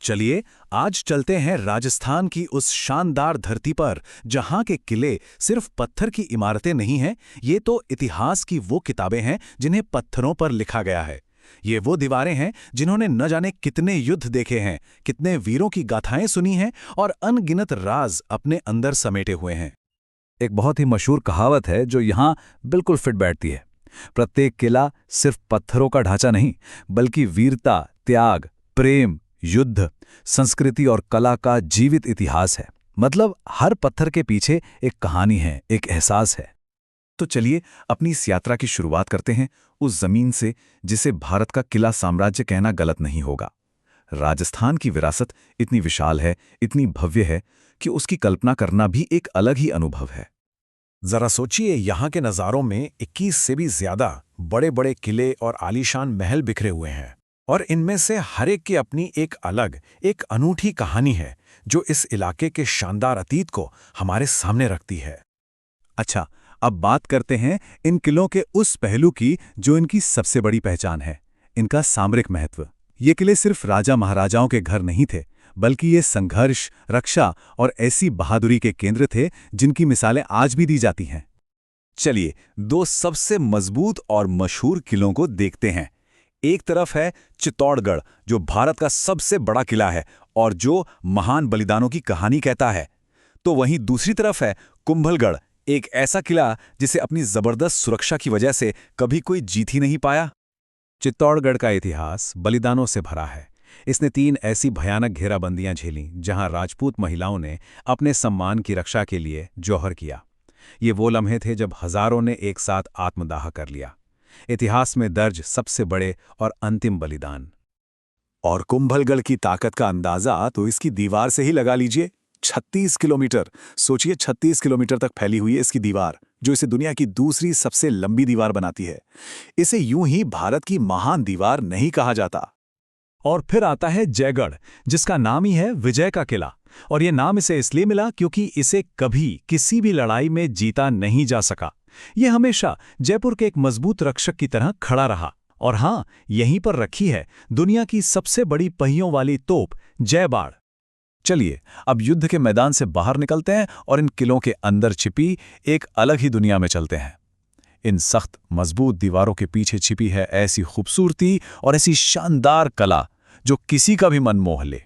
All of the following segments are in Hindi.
चलिए आज चलते हैं राजस्थान की उस शानदार धरती पर जहां के किले सिर्फ पत्थर की इमारतें नहीं हैं, ये तो इतिहास की वो किताबें हैं जिन्हें पत्थरों पर लिखा गया है। ये वो दीवारें हैं जिन्होंने न जाने कितने युद्ध देखे हैं, कितने वीरों की गाथाएं सुनी हैं और अनगिनत राज अपने अंदर समेटे हुए हैं। एक बहुत ही मशहूर कहावत है जो यहाँ बिल्कुल फिट बैठती है। प्रत्येक किला सिर्फ पत्थरों का ढांचा नहीं, बल्कि वीरता, त्याग, प्रेम, युद्ध, संस्कृति और कला का जीवित इतिहास है। मतलब हर पत्थर के पीछे एक कहानी है, एक एहसास है। तो चलिए अपनी इस यात्रा की शुरुआत करते हैं उस जमीन से जिसे भारत का किला साम्राज्य कहना गलत नहीं होगा। राजस्थान की विरासत इतनी विशाल है, इतनी भव्य है कि उसकी कल्पना करना भी एक अलग ही अनुभव है। जरा सोचिए, यहाँ के नज़ारों में 21 से भी ज्यादा बड़े बड़े किले और आलीशान महल बिखरे हुए हैं, और इनमें से हर एक की अपनी एक अलग, एक अनूठी कहानी है जो इस इलाके के शानदार अतीत को हमारे सामने रखती है। अच्छा, अब बात करते हैं इन किलों के उस पहलू की जो इनकी सबसे बड़ी पहचान है, इनका सामरिक महत्व। ये किले सिर्फ राजा महाराजाओं के घर नहीं थे, बल्कि ये संघर्ष, रक्षा और ऐसी बहादुरी के केंद्र थे जिनकी मिसालें आज भी दी जाती हैं। चलिए दो सबसे मजबूत और मशहूर किलों को देखते हैं। एक तरफ है चित्तौड़गढ़, जो भारत का सबसे बड़ा किला है और जो महान बलिदानों की कहानी कहता है। तो वहीं दूसरी तरफ है कुंभलगढ़, एक ऐसा किला जिसे अपनी जबरदस्त सुरक्षा की वजह से कभी कोई जीत ही नहीं पाया। चित्तौड़गढ़ का इतिहास बलिदानों से भरा है। इसने 3 ऐसी भयानक घेराबंदियां झेलीं जहां राजपूत महिलाओं ने अपने सम्मान की रक्षा के लिए जौहर किया। ये वो लम्हे थे जब हजारों ने एक साथ आत्मदाह कर लिया। इतिहास में दर्ज सबसे बड़े और अंतिम बलिदान। और कुंभलगढ़ की ताकत का अंदाजा तो इसकी दीवार से ही लगा लीजिए। 36 किलोमीटर, सोचिए 36 किलोमीटर तक फैली हुई है इसकी दीवार, जो इसे दुनिया की दूसरी सबसे लंबी दीवार बनाती है। इसे यूं ही भारत की महान दीवार नहीं कहा जाता। और फिर आता है जयगढ़, जिसका नाम ही है विजय का किला। और ये नाम इसे इसलिए मिला क्योंकि इसे कभी किसी भी लड़ाई में जीता नहीं जा सका। ये हमेशा जयपुर के एक मजबूत रक्षक की तरह खड़ा रहा। और हाँ, यहीं पर रखी है दुनिया की सबसे बड़ी पहियों वाली तोप जयबाड़। चलिए अब युद्ध के मैदान से बाहर निकलते हैं और इन किलों के अंदर छिपी एक अलग ही दुनिया में चलते हैं। इन सख्त मजबूत दीवारों के पीछे छिपी है ऐसी खूबसूरती और ऐसी शानदार कला जो किसी का भी मन मोह ले।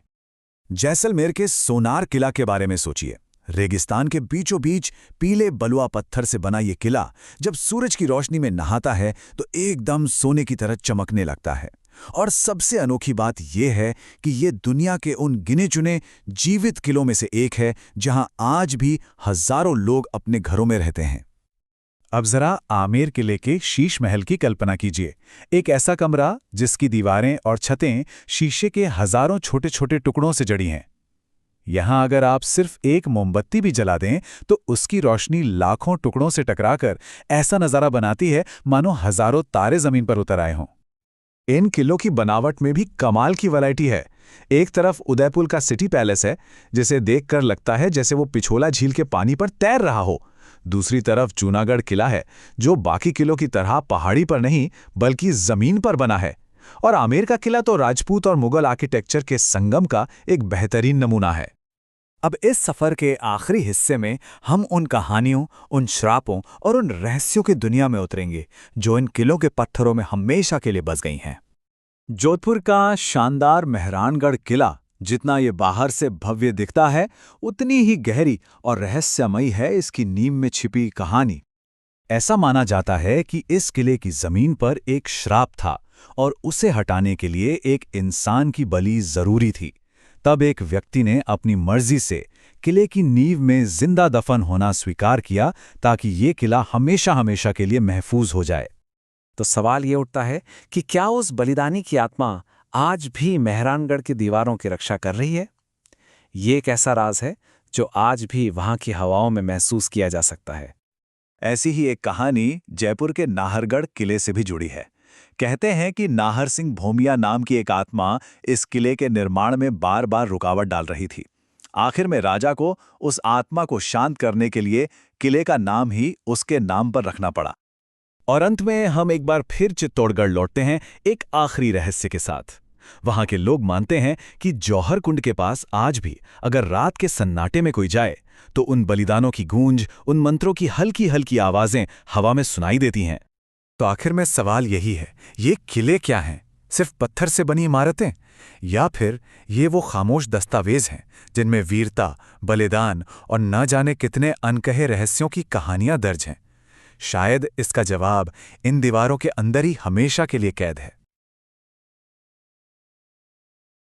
जैसलमेर के सोनार किला के बारे में सोचिए। रेगिस्तान के बीचों बीच पीले बलुआ पत्थर से बना ये किला जब सूरज की रोशनी में नहाता है तो एकदम सोने की तरह चमकने लगता है। और सबसे अनोखी बात यह है कि ये दुनिया के उन गिने चुने जीवित किलों में से एक है जहां आज भी हजारों लोग अपने घरों में रहते हैं। अब जरा आमेर किले के शीश महल की कल्पना कीजिए। एक ऐसा कमरा जिसकी दीवारें और छतें शीशे के हजारों छोटे छोटे टुकड़ों से जड़ी हैं। यहां अगर आप सिर्फ एक मोमबत्ती भी जला दें तो उसकी रोशनी लाखों टुकड़ों से टकराकर ऐसा नजारा बनाती है मानो हजारों तारे जमीन पर उतर आए हों। इन किलों की बनावट में भी कमाल की वैरायटी है। एक तरफ उदयपुर का सिटी पैलेस है, जिसे देखकर लगता है जैसे वो पिछोला झील के पानी पर तैर रहा हो। दूसरी तरफ जूनागढ़ किला है, जो बाकी किलों की तरह पहाड़ी पर नहीं बल्कि जमीन पर बना है। और आमेर का किला तो राजपूत और मुगल आर्किटेक्चर के संगम का एक बेहतरीन नमूना है। अब इस सफर के आखिरी हिस्से में हम उन कहानियों, उन श्रापों और उन रहस्यों की दुनिया में उतरेंगे जो इन किलों के पत्थरों में हमेशा के लिए बस गई हैं। जोधपुर का शानदार मेहरानगढ़ किला जितना ये बाहर से भव्य दिखता है, उतनी ही गहरी और रहस्यमयी है इसकी नींव में छिपी कहानी। ऐसा माना जाता है कि इस किले की जमीन पर एक श्राप था और उसे हटाने के लिए एक इंसान की बलि जरूरी थी। तब एक व्यक्ति ने अपनी मर्जी से किले की नींव में जिंदा दफन होना स्वीकार किया ताकि ये किला हमेशा हमेशा के लिए महफूज हो जाए। तो सवाल ये उठता है कि क्या उस बलिदानी की आत्मा आज भी मेहरानगढ़ की दीवारों की रक्षा कर रही है? ये एक ऐसा राज है जो आज भी वहां की हवाओं में महसूस किया जा सकता है। ऐसी ही एक कहानी जयपुर के नाहरगढ़ किले से भी जुड़ी है। कहते हैं कि नाहर सिंह भोमिया नाम की एक आत्मा इस किले के निर्माण में बार बार रुकावट डाल रही थी। आखिर में राजा को उस आत्मा को शांत करने के लिए किले का नाम ही उसके नाम पर रखना पड़ा। और अंत में हम एक बार फिर चित्तौड़गढ़ लौटते हैं एक आखिरी रहस्य के साथ। वहां के लोग मानते हैं कि जौहर कुंड के पास आज भी अगर रात के सन्नाटे में कोई जाए तो उन बलिदानों की गूंज, उन मंत्रों की हल्की हल्की आवाजें हवा में सुनाई देती हैं। तो आखिर में सवाल यही है, ये किले क्या हैं? सिर्फ पत्थर से बनी इमारतें, या फिर ये वो खामोश दस्तावेज हैं जिनमें वीरता, बलिदान और न जाने कितने अनकहे रहस्यों की कहानियां दर्ज हैं? शायद इसका जवाब इन दीवारों के अंदर ही हमेशा के लिए कैद है।